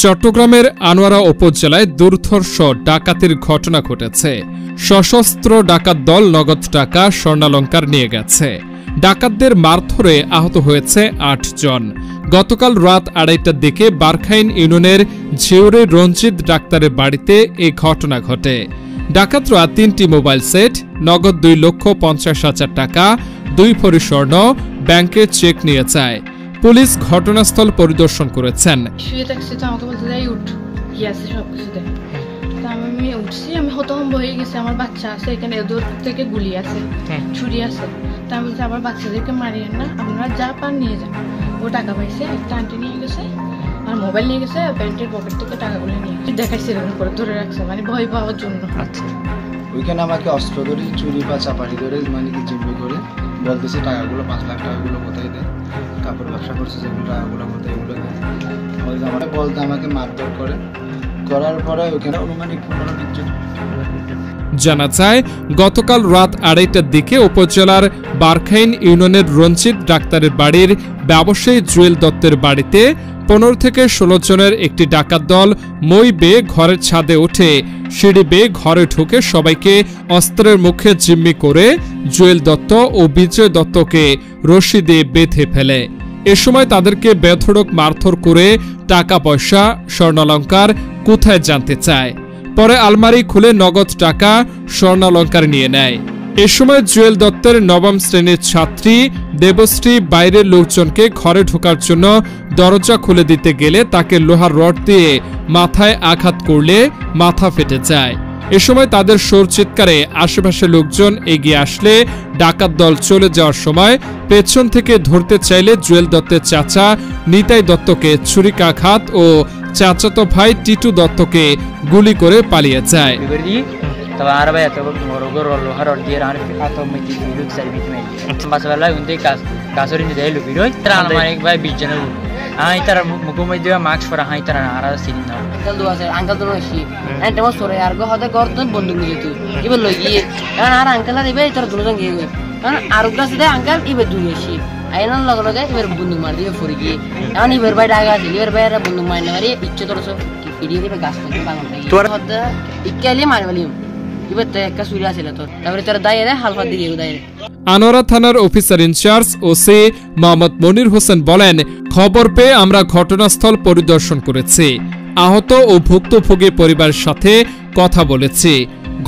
চট্টগ্রামের আনোয়ারা উপজেলায় দুর্ধর্ষ ডাকাতির ঘটনা ঘটেছে। সশস্ত্র ডাকাত দল নগদ টাকা, স্বর্ণালংকার নিয়ে গেছে। ডাকাতদের মারধরে আহত হয়েছে ৮ জন। গতকাল রাত ২:৩০টার দিকে বারখাইন ইউনিয়নের ঝিউরে রঞ্জিত ডাক্তারের বাড়িতে এই ঘটনা ঘটে। ডাকাতরা ৩টি মোবাইল সেট, নগদ ২,৫০,০০০ টাকা, ২ ভরি স্বর্ণ, ব্যাংকের চেক নিয়ে যায়। পুলিশ ঘটনাস্থল পরিদর্শন করেছেন। আমি উঠছি, আমি হতভম্ব হয়ে গেছি। আমার বাচ্চা আছে এখানে, দূর থেকে গুলি আছে, ছুরি আছে। তা আমি বলছি আমার বাচ্চাদেরকে মারিয়েন না, আপনারা যা পান নিয়ে যান। ও টাকা পাইছে, একটা আন্টি নিয়ে গেছে আর মোবাইল নিয়ে গেছে, প্যান্টের পকেট থেকে টাকাগুলো নিয়ে গেছে। দেখাইছে এরকম করে ধরে রাখছে, মানে ভয় পাওয়ার জন্য। আচ্ছা, ওইখানে আমাকে অস্ত্র ধরে, চুরি বা চাপাটি ধরে, মানে কি জিম্মি করে বলতেছে টাকাগুলো ৫ লাখ টাকাগুলো কোথায় দেয়, কাপড় ব্যবসা করছে যেগুলো টাকাগুলো কোথায়, এগুলো দেয়। আমার বলতে আমাকে মারধর করে, করার পরে ওখানে অনুমানিক ১৫-২০ জন। জানা যায়, গতকাল রাত ২:৩০টার দিকে উপজেলার বারখাইন ইউনিয়নের রঞ্জিত ডাক্তারের বাড়ির ব্যবসায়ী জুয়েল দত্তের বাড়িতে ১৫ থেকে ১৬ জনের একটি ডাকাত দল মই বেয়ে ঘরের ছাদে উঠে সিঁড়ি বেয়ে ঘরে ঢুকে সবাইকে অস্ত্রের মুখে জিম্মি করে জুয়েল দত্ত ও বিজয় দত্তকে রশি দিয়ে বেঁধে ফেলে। এ সময় তাদেরকে বেধড়ক মারধর করে টাকা পয়সা, স্বর্ণালংকার কোথায় জানতে চায়। পরে আলমারি খুলে নগদ টাকা, স্বর্ণালংকার নিয়ে নেয়। এ সময় জুয়েল দত্তের ৯ম শ্রেণীর ছাত্রী দেবশ্রী বাইরের লোকজনকে ঘরে ঢোকার জন্য দরজা খুলে দিতে গেলে তাকে লোহার রড দিয়ে মাথায় আঘাত করলে মাথা ফেটে যায়। এ সময় তাদের সোর চিৎকারে আশেপাশের লোকজন এগিয়ে আসলে ডাকাত দল চলে যাওয়ার সময় পেছন থেকে ধরতে চাইলে জুয়েল দত্তের চাচা নিতাই দত্তকে ছুরিকাঘাত ও চাচাতো ভাই টিটু দত্তকে গুলি করে পালিয়ে যায়। Hai tara mukumai dia max para hai tara ara sini na. Angkal dua saya, angkal tu masih. Nanti mas sore argo hada korban bondong gitu. Ibu lagi, kan ara angkal ada ibu tara dulu kan gitu. Kan arugla sudah angkal ibu dulu sih. Ayana laga ibu bondong mandi ibu furigi. Kan ibu berbeda agak sih, ibu berbeda bondong main lagi. Iccu terus so, video ibu gas lagi bangun lagi. Tuar hada ikkali mari balium. Ibu teh kasuri asal tu. Tapi tara daya deh halfat diri ibu daya. Anwara থানার officer in charge OC Mohammad Monir Hossain বলেন, খবর পেয়ে আমরা ঘটনাস্থল পরিদর্শন করেছি। আহত ও ভুক্তভোগী পরিবারের সাথে কথা বলেছি।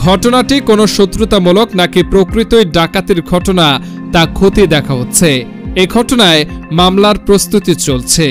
ঘটনাটি কোনো শত্রুতামূলক নাকি প্রকৃতই ডাকাতির ঘটনা তা খতিয়ে দেখা হচ্ছে। এ ঘটনায় মামলার প্রস্তুতি চলছে।